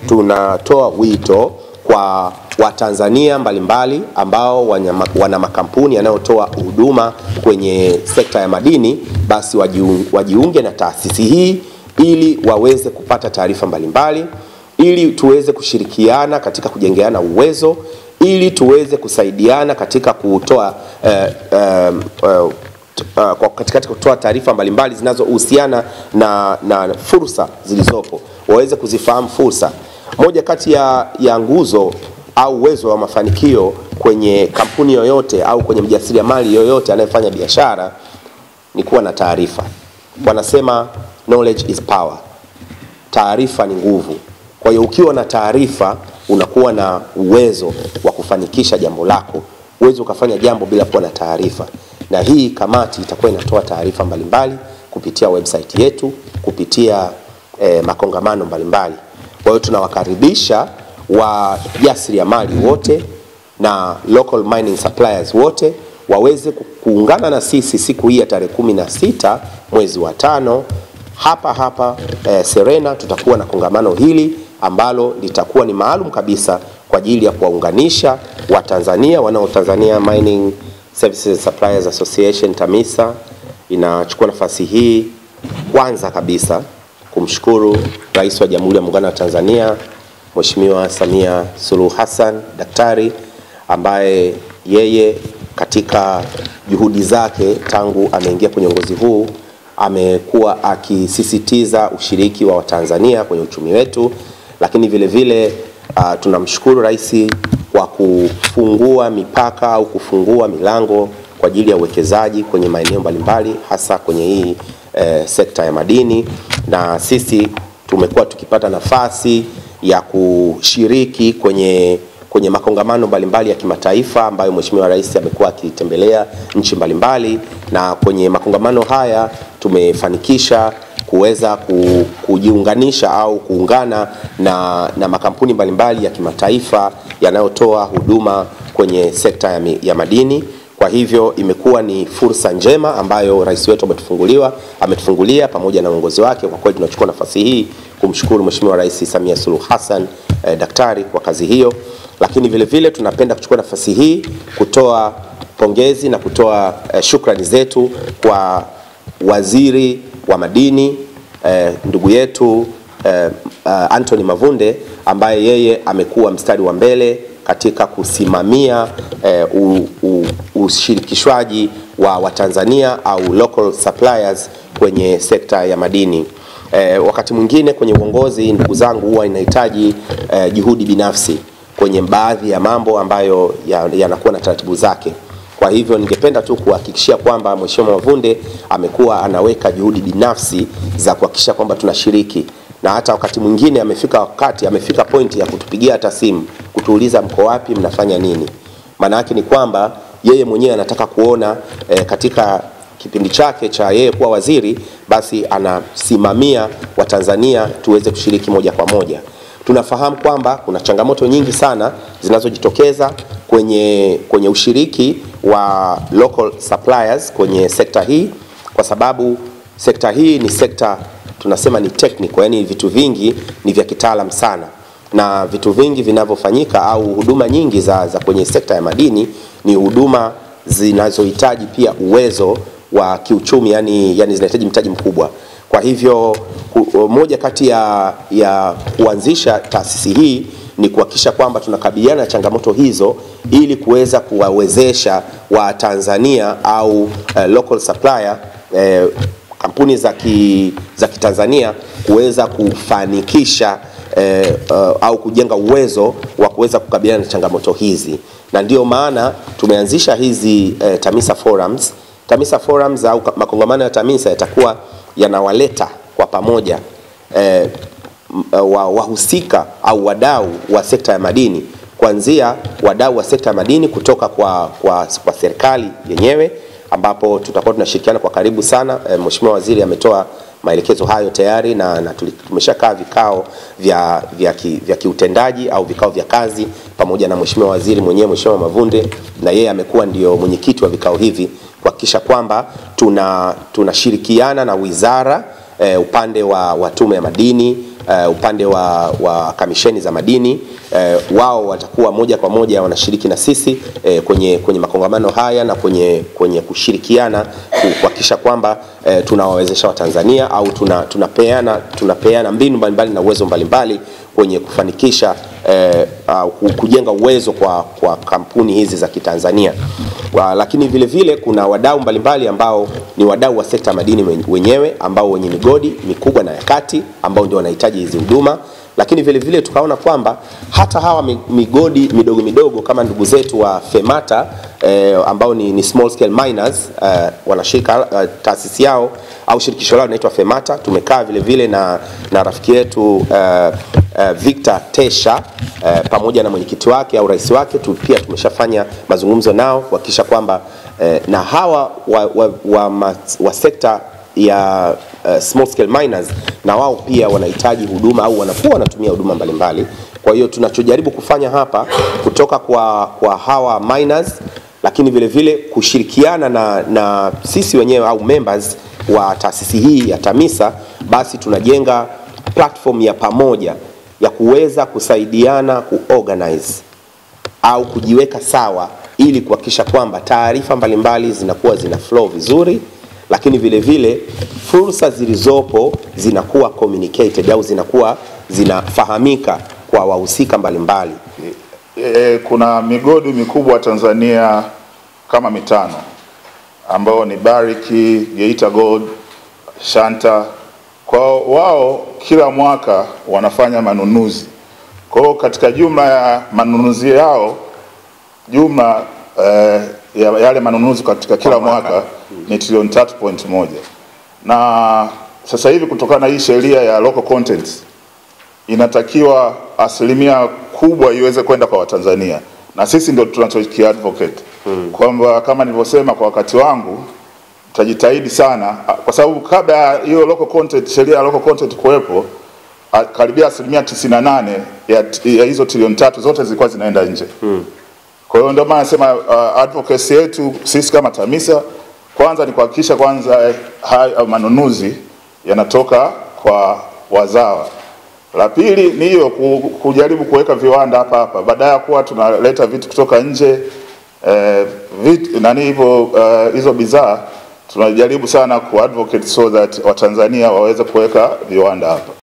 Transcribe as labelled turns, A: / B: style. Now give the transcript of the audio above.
A: tunatoa wito kwa Watanzania mbalimbali ambao wana makampuni yanayotoa huduma kwenye sekta ya madini, basi wajiunge na taasisi hii ili waweze kupata taarifa mbalimbali, ili tuweze kushirikiana katika kujengeana uwezo, ili tuweze kusaidiana katika kutoa katika kutoa taarifa mbalimbali zinazohusiana na fursa zilizopo, waweze kuzifahamu fursa. Moja kati ya nguzo au uwezo wa mafanikio kwenye kampuni yoyote au kwenye mjasiriamali yoyote anayefanya biashara ni kuwa na taarifa. Wanasema knowledge is power. Taarifa ni nguvu. Kwa hiyo ukiwa na taarifa unakuwa na uwezo wa kufanikisha jambo lako. Uwezo ukafanya jambo bila kuwa na taarifa. Na hii kamati itakuwa inatoa taarifa mbalimbali kupitia website yetu, kupitia makongamano mbalimbali. Kwa hiyo tunawakaribisha wajasiriamali wote na local mining suppliers wote waweze kuungana na sisi siku hii ya tarehe 16 mwezi wa 5 hapa Serena. Tutakuwa na kongamano hili ambalo litakuwa ni maalum kabisa kwa ajili ya kuwaunganisha Watanzania Tanzania Mining Services Suppliers Association TAMISA. Inachukua nafasi hii kwanza kabisa kumshukuru Rais wa Jamhuri ya Muungano wa Tanzania Mheshimiwa Samia Suluhu Hassan Daktari, ambaye yeye katika juhudi zake tangu ameingia kwenye uongozi huu amekuwa akisisitiza ushiriki wa Watanzania kwenye uchumi wetu. Lakini vile vile tunamshukuru Rais kwa kufungua mipaka au kufungua milango kwa ajili ya uwekezaji kwenye maeneo mbalimbali, hasa kwenye hii sekta ya madini, na sisi tumekuwa tukipata nafasi ya kushiriki kwenye makongamano mbalimbali ya kimataifa ambayo Mheshimiwa Rais amekuwa akitembelea nchi mbalimbali, na kwenye makongamano haya tumefanikisha kuweza kujiunganisha au kuungana na makampuni mbalimbali ya kimataifa yanayotoa huduma kwenye sekta ya madini. Kwa hivyo imekuwa ni fursa njema ambayo Rais wetu ametufungulia pamoja na uongozi wake. Kwa kweli tunachukua nafasi hii kumshukuru Mheshimiwa Rais Samia Suluhu Hassan Daktari kwa kazi hiyo. Lakini vile vile tunapenda kuchukua nafasi hii kutoa pongezi na kutoa shukrani zetu kwa Waziri wa Madini ndugu yetu Anthony Mavunde, ambaye yeye amekuwa mstari wa mbele katika kusimamia ushirikishwaji wa Watanzania au local suppliers kwenye sekta ya madini. Wakati mwingine kwenye uongozi, ndugu zangu, huwa inahitaji juhudi binafsi kwenye baadhi ya mambo ambayo yanakuwa na taratibu zake. Kwa hivyo ningependa tu kuhakikishia kwamba Mheshimiwa Mavunde amekuwa anaweka juhudi binafsi za kuhakikisha kwamba tunashiriki, na hata wakati mwingine amefika point ya kutupigia hata simu kutuuliza mko wapi, mnafanya nini. Maana yake ni kwamba yeye mwenyewe anataka kuona katika kipindi chake cha yeye kuwa waziri, basi anasimamia Watanzania tuweze kushiriki moja kwa moja. Tunafahamu kwamba kuna changamoto nyingi sana zinazojitokeza kwenye ushiriki wa local suppliers kwenye sekta hii, kwa sababu sekta hii ni sekta tunasema ni technical, yani vitu vingi ni vya kitaalamu sana, na vitu vingi vinavyofanyika au huduma nyingi za kwenye sekta ya madini ni huduma zinazohitaji pia uwezo wa kiuchumi, yani zinahitaji mtaji mkubwa. Kwa hivyo moja kati ya kuanzisha taasisi hii ni kuhakikisha kwamba tunakabiliana na changamoto hizo ili kuweza kuwawezesha Watanzania au local supplier kampuni za Kitanzania kuweza kufanikisha au kujenga uwezo wa kuweza kukabiliana na changamoto hizi. Na ndio maana tumeanzisha hizi TAMISA Forums. TAMISA Forums au makongamano ya TAMISA yatakuwa yanawaleta kwa pamoja wahusika au wadau wa sekta ya madini, kuanzia wadau wa sekta ya madini kutoka kwa serikali yenyewe, ambapo tutakuwa tunashirikiana kwa karibu sana. Mheshimiwa Waziri ametoa maelekezo hayo tayari, na tumeshakaa vikao vya kiutendaji au vikao vya kazi pamoja na Mheshimiwa Waziri mwenyewe, Mheshimiwa Mavunde, na yeye amekuwa ndio mwenyekiti wa vikao hivi, kuhakikisha kwamba tunashirikiana na wizara upande wa Tume ya Madini, upande wa kamisheni za madini, wao watakuwa moja kwa moja wanashiriki na sisi kwenye makongamano haya na kwenye kushirikiana kuhakikisha kwamba tunawawezesha Watanzania au tunapeana mbinu mbalimbali na uwezo mbalimbali kwenye kufanikisha kujenga uwezo kwa kampuni hizi za Kitanzania. Lakini vile vile kuna wadau mbalimbali ambao ni wadau wa sekta madini wenyewe ambao wenye migodi mikubwa na ya kati ambao ndio wanahitaji hizi huduma. Lakini vile vile tukaona kwamba hata hawa migodi midogo midogo kama ndugu zetu wa FEMATA ambao ni small scale miners, wanashirika taasisi yao au shirikisho lao linaitwa FEMATA. Tumekaa vile vile na rafiki yetu Victor Tesha pamoja na mwenyekiti wake au rais wake, pia tumeshafanya mazungumzo nao kuhakikisha kwamba na hawa wa sekta ya small scale miners na wao pia wanahitaji huduma au wanakuwa wanatumia huduma mbalimbali. Kwa hiyo tunachojaribu kufanya hapa kutoka kwa hawa miners, lakini vile vile kushirikiana na sisi wenyewe au members wa taasisi hii ya TAMISA, basi tunajenga platform ya pamoja ya kuweza kusaidiana kuorganize au kujiweka sawa ili kuhakikisha kwamba taarifa mbalimbali zinakuwa zina flow vizuri, lakini vile vile fursa zilizopo zinakuwa communicated au zinakuwa zinafahamika kwa wahusika mbalimbali.
B: Kuna migodi mikubwa Tanzania kama 5 ambao ni Barrick, Geita Gold, Shanta. Kwa wao kila mwaka wanafanya manunuzi. Kwa hiyo katika jumla ya manunuzi yao, jumla ya yale manunuzi katika kila mwaka ni trilioni 3.1. Na sasa hivi kutokana na hii sheria ya local content inatakiwa asilimia kubwa iweze kwenda kwa Watanzania, na sisi ndio tunachokiadvocate kwamba kama nilivyosema kwa wakati wangu tutajitahidi sana, kwa sababu kabla hiyo local content, sheria ya local content kuwepo, karibia asilimia 98 ya hizo trilioni 3 zote zilikuwa zinaenda nje. Kwa hiyo ndio maana nasema advocacy yetu sisi kama TAMISA kwanza ni kuhakikisha kwanza manunuzi yanatoka kwa wazawa. La pili ni hiyo kujaribu kuweka viwanda hapa baada ya kuwa tunaleta vitu kutoka nje, hizo bidhaa tunajaribu sana kuadvocate so that Watanzania waweze kuweka viwanda hapa.